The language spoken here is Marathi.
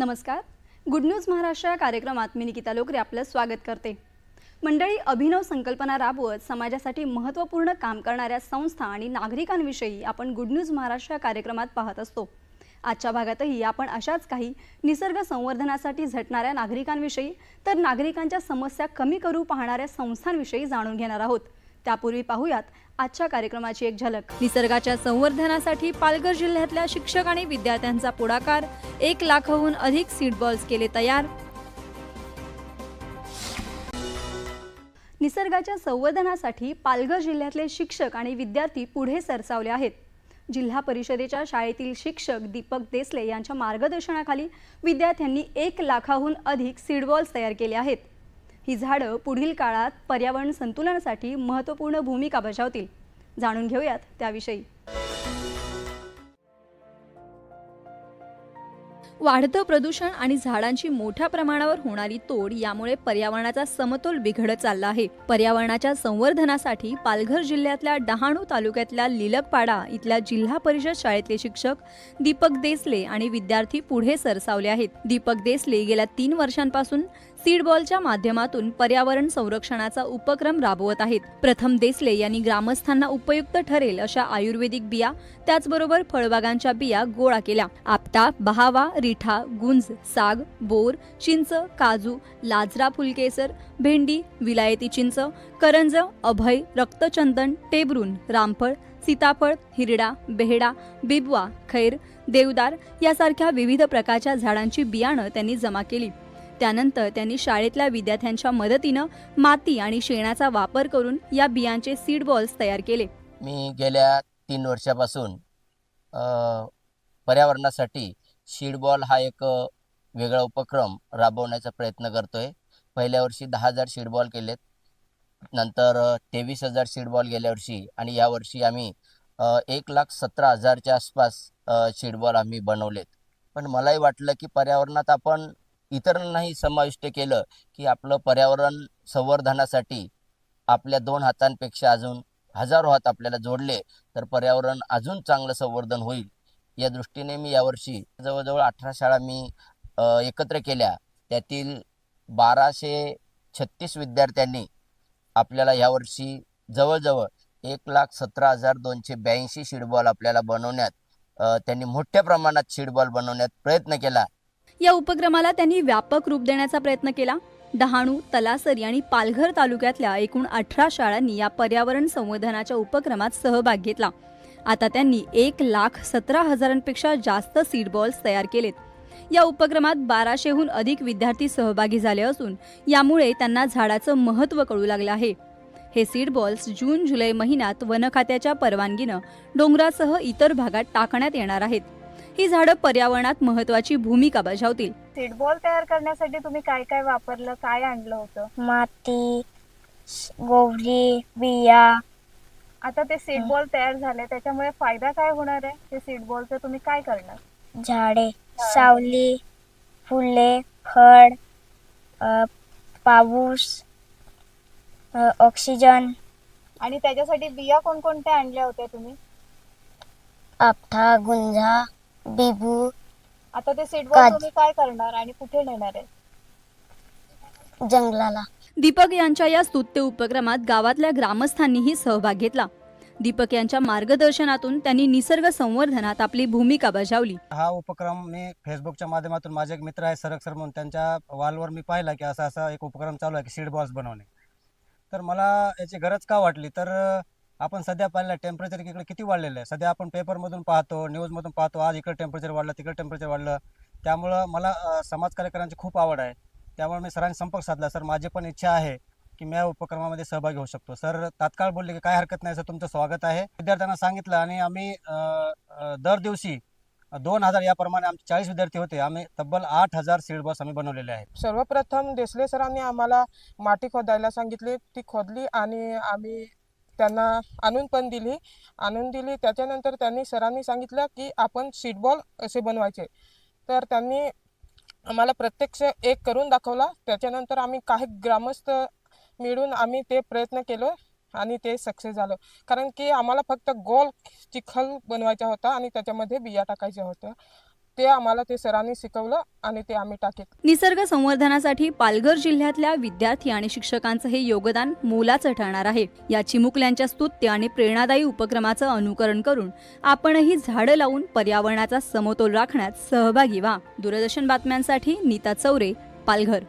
नमस्कार. गुड न्यूज महाराष्ट्र या कार्यक्रमात मी निकिता लोकरे आपलं स्वागत करते. मंडळी, अभिनव संकल्पना राबवत समाजासाठी महत्त्वपूर्ण काम करणाऱ्या संस्था आणि नागरिकांविषयी आपण गुड न्यूज महाराष्ट्र या कार्यक्रमात पाहत असतो. आजच्या भागातही आपण अशाच काही निसर्ग संवर्धनासाठी झटणाऱ्या नागरिकांविषयी तर नागरिकांच्या समस्या कमी करू पाहणाऱ्या संस्थांविषयी जाणून घेणार आहोत. त्यापूर्वी पाहूयात आजच्या कार्यक्रमाची एक झलक. निसर्गाच्या संवर्धनासाठी पालघर जिल्ह्यातल्या शिक्षक आणि विद्यार्थ्यांचा पुढाकार. 1 लाखाहून अधिक सीड बॉल्स केले तयार. निसर्गाच्या संवर्धनासाठी पालघर जिल्ह्यातले शिक्षक आणि विद्यार्थी पुढे सरसावले आहेत. जिल्हा परिषदेच्या शाळेतील शिक्षक दीपक देसले यांच्या मार्गदर्शनाखाली विद्यार्थ्यांनी 1 लाखाहून अधिक सीड बॉल्स तयार केले आहेत. ही झाडं पुढील काळात पर्यावरण संतुलनासाठी महत्त्वपूर्ण भूमिका बजावतील. जाणून घेऊयात त्याविषयी. वाढतं प्रदूषण आणि झाडांची मोठ्या प्रमाणावर होणारी तोड यामुळे पर्यावरणाचा समतोल बिघडत चालला आहे. पर्यावरणाच्या संवर्धनासाठी पालघर जिल्ह्यातल्या डहाणू तालुक्यातल्या लिलकपाडा इथल्या जिल्हा परिषद शाळेतले शिक्षक दीपक देसले आणि विद्यार्थी पुढे सरसावले आहेत. दीपक देसले गेल्या 3 वर्षांपासून सीड बॉलच्या माध्यमातून पर्यावरण संरक्षणाचा उपक्रम राबवत आहेत. प्रथम देसले यांनी ग्रामस्थांना उपयुक्त ठरेल अशा आयुर्वेदिक बिया, त्याचबरोबर फळबागांच्या बिया गोळा केल्या. आपटा, बहावा, रिठा, गुंज, साग, बोर, चिंच, काजू, लाजरा फुलकेसर, भेंडी, विलायती चिंच, करंज, अभय, रक्तचंदन, टेबरून, रामफळ, सीताफळ, हिरडा, बेहडा, बिबवा, खैर, देवदार यासारख्या विविध प्रकारच्या झाडांची बियाणं त्यांनी जमा केली. त्यानंतर त्यांनी शाळेतल्या विद्यार्थ्यांच्या मदतीनं माती आणि शेणाचा वापर करून या बियांचे सीड बॉल्स तयार केले. मी गेल्या 3 वर्षापासून पर्यावरणासाठी सीड बॉल हा एक वेगळा उपक्रम राबवण्याचा प्रयत्न करतोय. पहिल्या वर्षी 10,000 सीड बॉल केलेत, नंतर 23,000 सीड बॉल गेल्या वर्षी आणि यावर्षी आम्ही 1,17,000च्या आसपास सीड बॉल आम्ही बनवलेत. पण मलाही वाटलं की पर्यावरणात आपण इतरांनाही समाविष्ट केलं की आपलं पर्यावरण संवर्धनासाठी आपल्या 2 हातांपेक्षा अजून हजारो हात आपल्याला जोडले तर पर्यावरण अजून चांगलं संवर्धन होईल. या दृष्टीने मी यावर्षी जवळजवळ 18 शाळा मी एकत्र केल्या. त्यातील 1236 विद्यार्थ्यांनी आपल्याला यावर्षी जवळजवळ 1,17,282 सीडबॉल आपल्याला बनवण्यात त्यांनी मोठ्या प्रमाणात सीडबॉल बनवण्यात प्रयत्न केला. या उपक्रमाला त्यांनी व्यापक रूप देण्याचा प्रयत्न केला. डहाणू, तलासरी आणि पालघर तालुक्यातल्या एकूण 18 शाळांनी या पर्यावरण संवर्धनाच्या उपक्रमात सहभाग घेतला. आता त्यांनी 1,17,000पेक्षा जास्त सीड बॉल्स तयार केलेत. या उपक्रमात 1200हून अधिक विद्यार्थी सहभागी झाले असून यामुळे त्यांना झाडाचं महत्त्व कळू लागलं आहे. हे सीड बॉल्स जून-जुलै महिन्यात वन खात्याच्या परवानगीनं डोंगरासह इतर भागात टाकण्यात येणार आहेत. ही झाडं पर्यावरणात महत्त्वाची भूमिका बजावतील. सीड बॉल तयार करण्यासाठी तुम्ही काय काय वापरलं, काय आणलं होतं? माती, गोवरी, बिया. आता ते सीड बॉल तयार झाले, त्याच्यामुळे फायदा काय होणार आहे? ते सीड बॉलचं तुम्ही काय करणार? झाडे, सावली, फुले, फळ, पाऊस, ऑक्सिजन. आणि त्याच्यासाठी बिया कोणकोणत्या आणल्या होत्या तुम्ही? आपटा, गुंजा, बिबू. आता ते सीड बॉल तुम्ही काय करणार आणि कुठे नेणार आहे? जंगलाला. दीपक यांच्या या स्तुत्य उपक्रमात गावातल्या ग्रामस्थांनीही सहभाग घेतला. दीपक यांच्या मार्गदर्शनातून त्यांनी निसर्ग संवर्धनात आपली भूमिका बजावली. हा उपक्रम मी फेसबुकच्या माध्यमातून, माझे एक मित्र आहे सरक सर म्हणून, त्यांच्या वॉलवर मी पाहिला की असा एक उपक्रम चालू आहे की सीड बॉल्स बनवणे. तर मला याची गरज का वाटली, तर आपण सध्या पाहिलं टेम्परेचर इकडे किती वाढलेलं आहे. सध्या आपण पेपरमधून पाहतो, न्यूजमधून पाहतो, आज इकडे टेम्परेचर वाढलं, तिकडे टेम्परेचर वाढलं. त्यामुळं मला समाजकार्य करण्याची खूप आवड आहे. त्यामुळे मी सरांनी संपर्क साधला. सर, माझी पण इच्छा आहे की मी या उपक्रमामध्ये सहभागी होऊ शकतो. सर तात्काळ बोलले की काय हरकत नाही सर, तुमचं स्वागत आहे. विद्यार्थ्यांना सांगितलं आणि आम्ही दर दिवशी 2,000 याप्रमाणे आमचे 40 विद्यार्थी होते. आम्ही तब्बल 8,000 सीड बॉल्स आम्ही बनवलेले आहेत. सर्वप्रथम देसले सरांनी आम्हाला माती खोदायला सांगितली, ती खोदली आणि आम्ही त्यांना आणून दिली. त्याच्यानंतर सरांनी सांगितलं की आपण सीड बॉल असे बनवायचे. तर त्यांनी आम्हाला प्रत्यक्ष एक करून दाखवला. त्याच्यानंतर आम्ही काही ग्रामस्थ मिळून आम्ही ते प्रयत्न केलो आणि ते सक्सेस झालं. कारण की आम्हाला फक्त गोल चिखल बनवायचा होता आणि त्याच्यामध्ये बिया टाकायच्या होत्या. ते आम्हाला ते सरांनी शिकवलं आणि ते आम्ही टाकेल. निसर्ग संवर्धनासाठी पालघर जिल्ह्यातल्या विद्यार्थी आणि शिक्षकांचं हे योगदान मोलाचं ठरणार आहे. या चिमुकल्यांच्या स्तुत्य आणि प्रेरणादायी उपक्रमाचं अनुकरण करून आपणही झाडं लावून पर्यावरणाचा समतोल राखण्यात सहभागी व्हा. दूरदर्शन बातम्यांसाठी नीता चौरे, पालघर.